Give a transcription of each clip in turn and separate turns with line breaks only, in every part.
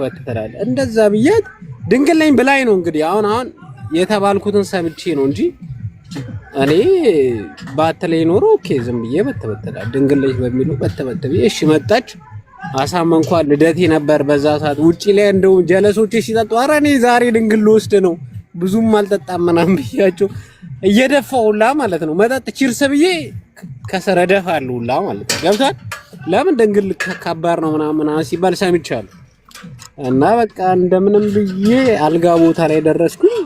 ወጥተራል እንደዛ ብያት ድንግል ነኝ ብላኝ ነው እንግዲህ አሁን የተባልኩትን ሰምቼ ነው እንጂ እኔ ባትለኝ ኖሮ ኦኬ ዝም ብዬ በተበተላ ድንግል ነኝ በሚሉ በተበተብ እሺ መጣች አሳመንኳት ልደቴ ነበር በዛ ሰዓት ውጪ ላይ እንደው ጀለሶቼ ሲጠጡ ኧረ እኔ ዛሬ ድንግል ልወስድ ነው ብዙም አልጠጣም ምናምን ብያቸው እየደፋውላ ማለት ነው መጠጥ ቺርስ ብዬ ከሰረደፋሉላ ማለት ነው ገብቷል ለምን ድንግል ከባድ ነው ምናምን ሲባል ሰምቻለሁ እና በቃ እንደምንም ብዬ አልጋ ቦታ ላይ ደረስኩኝ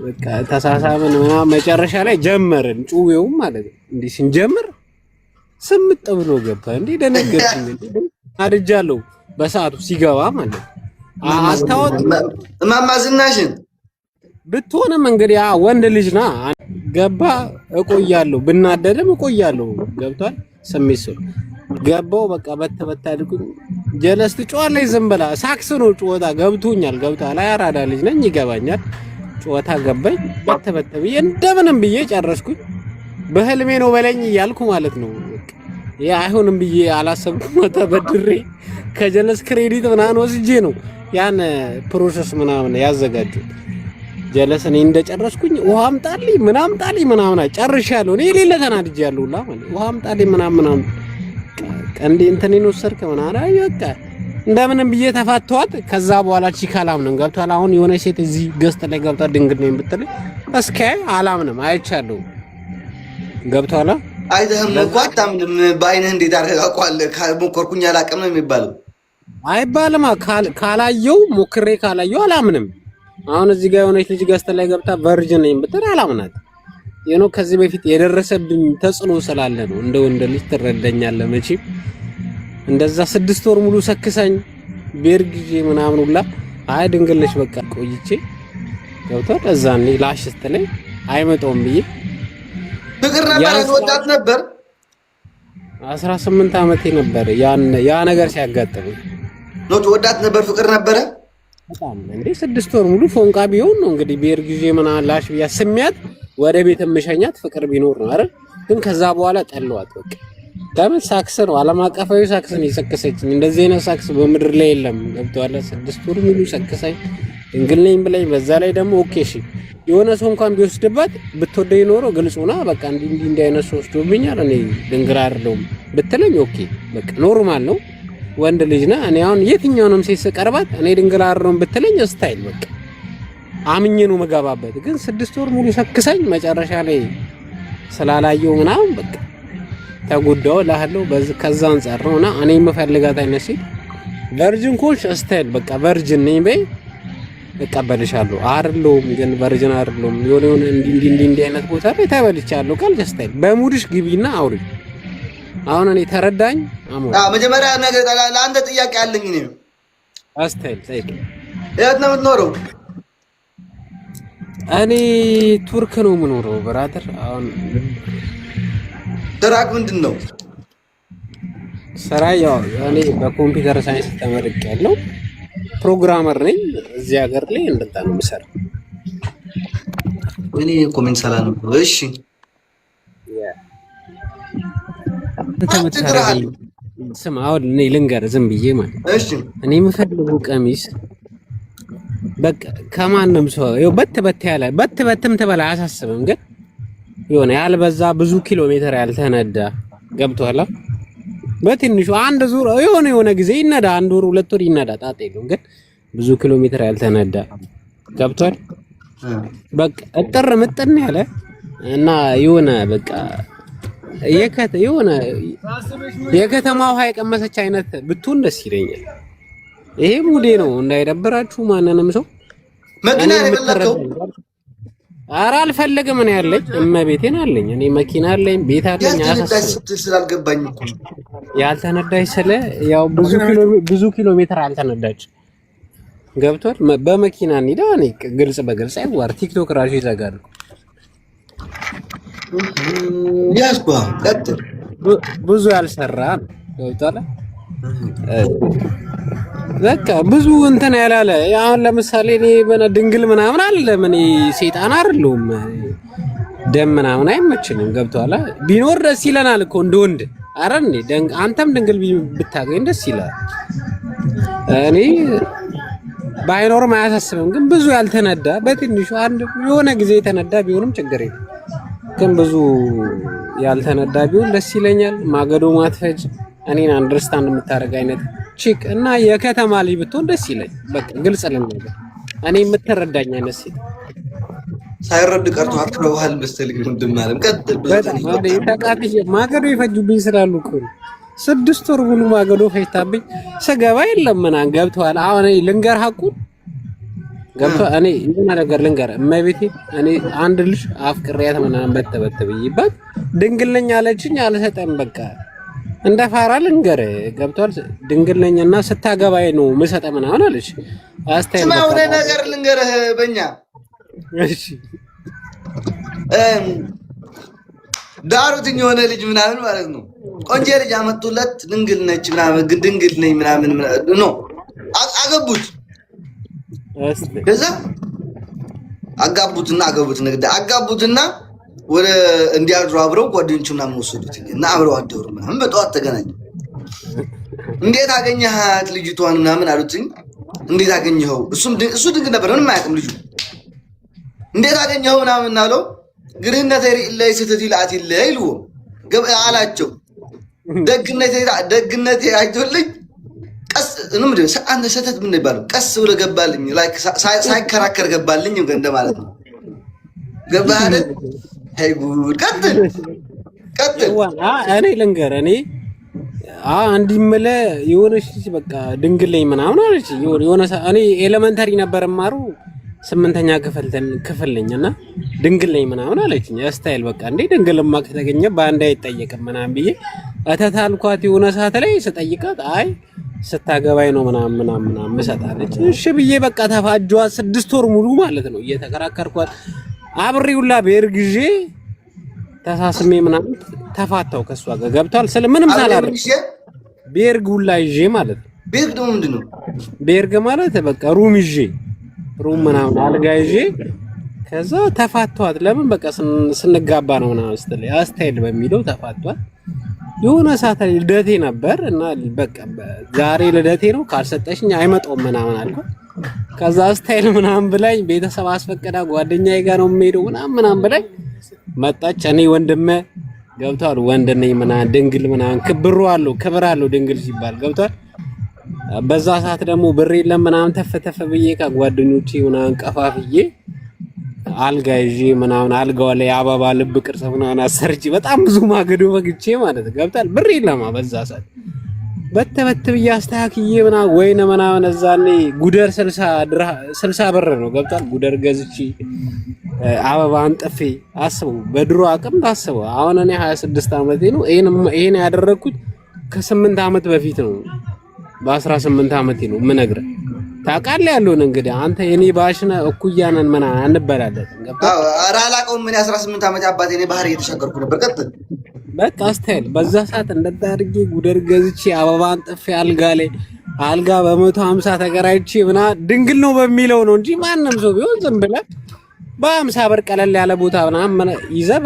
በቃ ተሳሳምን ምናምን መጨረሻ ላይ ጀመርን ጩዌው ማለት ነው እንዴ ስንጀምር ስምጥ ብሎ ገባ እንዴ ደነገጥኩኝ እንዴ አድጃለሁ በሰዓቱ ሲገባ ማለት አስታወት
ማማዝናሽን
ብትሆንም እንግዲህ ወንድ ልጅና ገባ እቆያለሁ ብናደደም እቆያለሁ ገብቷል ስሜት ገባው በቃ በተበታልኩኝ ጀለስ ትጮዋለች ዝም ብላ ሳክስ ነው ጮታ ገብቶኛል ገብቷል አያራዳ ልጅ ነኝ ይገባኛል ጮታ ገባኝ በተበተብ እንደምንም ብዬ ጨረስኩኝ በህልሜ ነው በለኝ እያልኩ ማለት ነው ያ አይሆንም ብዬ አላሰብኩም ተበድሬ ከጀለስ ክሬዲት ምናምን ወስጄ ነው ያን ፕሮሰስ ምናምን ያዘጋጁት ጀለስ እኔ እንደጨረስኩኝ ውሃ አምጣልኝ ምናምን ጨርሻለሁ እኔ ሌላ ተናድጃለሁላ ማለት ውሃ አምጣልኝ ምናምን ቀንዴ እንተኔን ወሰርከ ምናምን በቃ እንደምንም ብዬ ተፋቷት ከዛ በኋላ ቺካላምንም ገብቷል አሁን የሆነ ሴት እዚህ ገስት ላይ ገብታ ድንግል ነኝ ብትል እስከ አላምንም አይቻለሁ ገብቷላ
አይደለም እንኳን በአይንህ እንዴት አረጋጋቋል ሞከርኩኝ አላቀም ነው የሚባለው
አይባልማ ካላየው ሞክሬ ካላየው አላምንም አሁን እዚህ ጋር የሆነች ልጅ ገስት ላይ ገብታ ቨርጅን ነኝ ብትል አላምናት የኖ ከዚህ በፊት የደረሰብኝ ተጽኖ ስላለ ነው እንደው እንደ ልጅ ትረዳኛለህ መቼም እንደዛ 6 ወር ሙሉ ሰክሳኝ ቤርግጂ ምናምን ሁላ አይ ድንግልሽ በቃ ቆይቼ ገብቷል እዛኔ ላሽስት ላይ አይመጣውም ብዬ
ፍቅር ነበር ወጣት ነበር
18 አመቴ ነበር ያ ነገር ሲያጋጥመኝ
ነው ወጣት ነበር ፍቅር ነበር
በጣም እንዴ 6 ወር ሙሉ ፎንቃ ቢሆን ነው እንግዲህ ቤርግጂ ምናምን ላሽ ብያ ስሚያት ወደ ቤት ምሸኛት ፍቅር ቢኖር ነው አይደል ግን ከዛ በኋላ ጠለዋት በቃ ለምን ሳክስ ነው ዓለም አቀፋዊ ሳክስ ነው የሰከሰችኝ እንደዚህ አይነት ሳክስ በምድር ላይ የለም ገብቷል 6 ወር ሙሉ ሰከሰኝ ድንግል ነኝ ብለኝ በዛ ላይ ደግሞ ኦኬ እሺ የሆነ ሰው እንኳን ቢወስድባት ብትወደኝ ኖሮ ግልጹና በቃ እንዲህ አይነት ሰው ወስዶብኛል እኔ ድንግል አይደለም ብትለኝ ኦኬ በቃ ኖርማል ነው ወንድ ልጅ ነህ እኔ አሁን የትኛውንም ሴት ስቀርባት እኔ ድንግል አይደለም ብትለኝ ስታይል በቃ አምኜ ነው መጋባበት ግን 6 ወር ሙሉ ሰክሰኝ መጨረሻ ላይ ስላላየው ምናምን በቃ ተጎዳው ላህለው ከዛ አንፃር ነውና እኔ የምፈልጋት አይነት ሴት ቨርጅን ኮሽ ስታይል በቃ ቨርጅን ነኝ በይ እቀበልሻለሁ አይደለም ግን ቨርጅን አይደለም የሆነ እንዲህ አይነት ቦታ ላይ ተበልቻለሁ ካልሽ ስታይል በሙድሽ ግቢና አውሪ አሁን እኔ ተረዳኝ
መጀመሪያ ነገር ለአንተ ጥያቄ አለኝ እኔ
ስታይል ሳይክ
የት ነው የምትኖረው
እኔ ቱርክ ነው የምኖረው ብራዘር አሁን
ስራክ ምንድነው
ስራ ያው እኔ በኮምፒውተር ሳይንስ ተመርቄያለሁ ፕሮግራመር ነኝ እዚህ ሀገር ላይ እንደዛ ነው የምሰራው
እኔ ኮሜንት ሰላም እሺ
ስማ አሁን እኔ ልንገር ዝም ብዬ ማለት
እሺ
እኔ የምፈልገው ቀሚስ በቃ ከማንም ሰው ይኸው በትበትም ተበላ አያሳስብም ግን የሆነ ያልበዛ ብዙ ኪሎ ሜትር ያልተነዳ ገብቷል በትንሹ አንድ ዙር የሆነ ጊዜ ይነዳ አንድ ወር 2 ወር ይነዳ ጣጣ የለውም ግን ብዙ ኪሎ ሜትር ያልተነዳ ገብቷል በቃ እጥር ምጥን ያለ እና የሆነ በቃ የሆነ የከተማው ውሃ የቀመሰች አይነት ብትሆን ደስ ይለኛል ይሄ ሙዴ ነው እንዳይደብራችሁ ማንንም ሰው
መኪና አይደለም
ኧረ አልፈልግም እኔ ያለኝ እመቤቴን አለኝ እኔ መኪና አለኝ ቤት አለኝ
ስላልገባኝ እኮ
ያልተነዳች ስለ ያው ብዙ ኪሎ ሜትር አልተነዳች ገብቷል በመኪና እንሂዳ እኔ ግልጽ በግልጽ አይዋር ቲክቶክ ራሱ ይዘጋል
ያስባ ቀጥል
ብዙ ያልሰራ ገብቷል በቃ ብዙ እንትን ያላለ አሁን ለምሳሌ እኔ ድንግል ምናምን አለ ምን ሰይጣን አይደለም ደም ምናምን አይመችልም ገብቷል ቢኖር ደስ ይለናል እኮ እንደወንድ አረን አንተም ድንግል ብታገኝ ደስ ይላል እኔ ባይኖርም አያሳስብም። ግን ብዙ ያልተነዳ በትንሹ አንድ የሆነ ጊዜ የተነዳ ቢሆንም ችግር የለም። ግን ብዙ ያልተነዳ ቢሆን ደስ ይለኛል። ማገዶ ማትፈጅ እኔን አንደርስታንድ የምታደርግ አይነት ቺክ እና የከተማ ልጅ ብትሆን ደስ ይለኝ። በቃ ግልጽ ልንገር፣ እኔ የምትረዳኝ አይነት ሴት
ሳይረድ ቀርቶ አትረዋል መሰለኝ። ወንድም አለም ቀጥል።
በጣም ተቃጥዬ ማገዶ ይፈጁብኝ ስላሉ እኮ 6 ወር ሙሉ ማገዶ ፈጅታብኝ ስገባ የለም ምናምን ገብተዋል። አሁን እኔ ልንገር ሐቁን ገብተዋል። እኔ የሆነ ነገር ልንገር እመቤቴ፣ እኔ አንድ ልጅ አፍቅሬያት ምናምን በተበተብይባት ድንግል ነኝ አለችኝ። አልሰጠም በቃ እንደ ፋራ ልንገር ገብቷል። ድንግል ነኝና ስታገባይ ነው ምሰጠ ምናምን አለች። አስተያየት
ስማ ወደ ነገር ልንገርህ በእኛ
እሺ
ዳሩትኝ የሆነ ልጅ ምናምን ማለት ነው ቆንጆ ልጅ አመጡለት። ድንግል ነች ምናምን ግን ድንግል ነኝ ምናምን ነው አገቡት። ከዛ አጋቡትና ወደ እንዲያድሩ አብረው ጓደኞቹ ምናምን ወሰዱት እና አብረው አደሩ ምናምን። በጠዋት ተገናኙ። እንዴት አገኘሃት ልጅቷን ምናምን አሉትኝ። እንዴት አገኘኸው? እሱ ድንግል ነበር ምንም አያውቅም ልጁ። እንዴት አገኘኸው ምናምን አለው። ግርህነት ላይ ስተት ይላአት ይለይ ይልዎ አላቸው። ደግነቴ አይቶልኝ ቀስ ምንድን አንተ ስተት ምን ይባላል? ቀስ ብሎ ገባልኝ። ላይክ ሳይከራከር ገባልኝ እንደማለት ነው። ገባህ አይደል? አይ ጉድ! ቀጥል።
እኔ ልንገርህ፣ እኔ እንዲምለ የሆነች በቃ ድንግል ነኝ ምናምን አለች። የሆነ እኔ ኤሌመንተሪ ነበር ማሩ 8ኛ ክፍል ነኝና ድንግል ነኝ ምናምን አለችኝ። ስታይል በቃ እንዴ ድንግልማ ከተገኘ በአንድ አይጠየቅም ምናምን ብዬ እተታልኳት። የሆነ ሰዓት ላይ ስጠይቃት አይ ስታገባይ ነው ምናምን መሰጣለች። እሺ ብዬ በቃ ተፋጇት 6 ወር ሙሉ ማለት ነው እየተከራከርኳት አብሬውላ ቤር ጊዜ ተሳስሜ ምናምን ተፋታው ከሷ ጋር ገብቷል። ስለምንም ሳላደርግ ቤርግ ሁላ ይዤ ማለት ነው።
ቤርግ ደግሞ ምንድነው?
ቤርግ ማለት በቃ ሩም ምናምን አልጋ ይዤ ከዛ ተፋቷት። ለምን በቃ ስንጋባ ነው ምናምን ስትል አስታይል በሚለው ተፋቷት። የሆነ ሰዓት ላይ ልደቴ ነበር እና በቃ ዛሬ ልደቴ ነው ካልሰጠሽኝ አይመጣም ምናምን አልኩ። ከዛ ስታይል ምናምን ብላኝ ቤተሰብ አስፈቀዳ ጓደኛዬ ጋር ነው የምሄደው ምናምን ብላኝ መጣች። እኔ ወንድሜ ገብቷል ወንድ ነኝ ምናምን ድንግል ምናምን ክብር አለው ድንግል ሲባል ገብቷል። በዛ ሰዓት ደግሞ ብር የለም ምናምን ተፈተፈ ብዬ ከጓደኞቼ ምናምን ቀፋፍዬ አልጋ ይዤ ምናምን አልጋው ላይ አበባ ልብ ቅርጽ ምናምን አሰርቼ በጣም ብዙ ማገዶ በግቼ ማለት ገብቷል። ብር የለም በዛ ሰዓት በተበት ብዬ አስተካክዬ ምናምን እዛኔ ጉደር 60 ብር ነው ገብቷል። ጉደር ገዝቼ አበባ አንጥፌ አስበው፣ በድሮ አቅም ታስበው። አሁን እኔ 26 ዓመቴ ነው። ይሄን ያደረኩት ከ8 ዓመት በፊት ነው። በ18 ዓመቴ ነው የምነግርህ። ታውቃለህ ያለውን እንግዲህ አንተ የኔ ባሽነ እኩያ ነን ምናምን አንበላለን።
ገብቷል። ኧረ አላውቀውም። ምን 18 ዓመት አባቴ እኔ ባህር እየተሻገርኩ ነበር። ቀጥል
በቃ ስታይል በዛ ሰዓት እንደዛ አድርጌ ጉደር ገዝቼ አበባ አንጥፌ አልጋ በ150 ተከራይቼ ድንግል ነው በሚለው ነው እንጂ ማንም ሰው ቢሆን ዝም ብለህ በ50 ብር ቀለል ያለ ቦታ ምናምን ይዘህ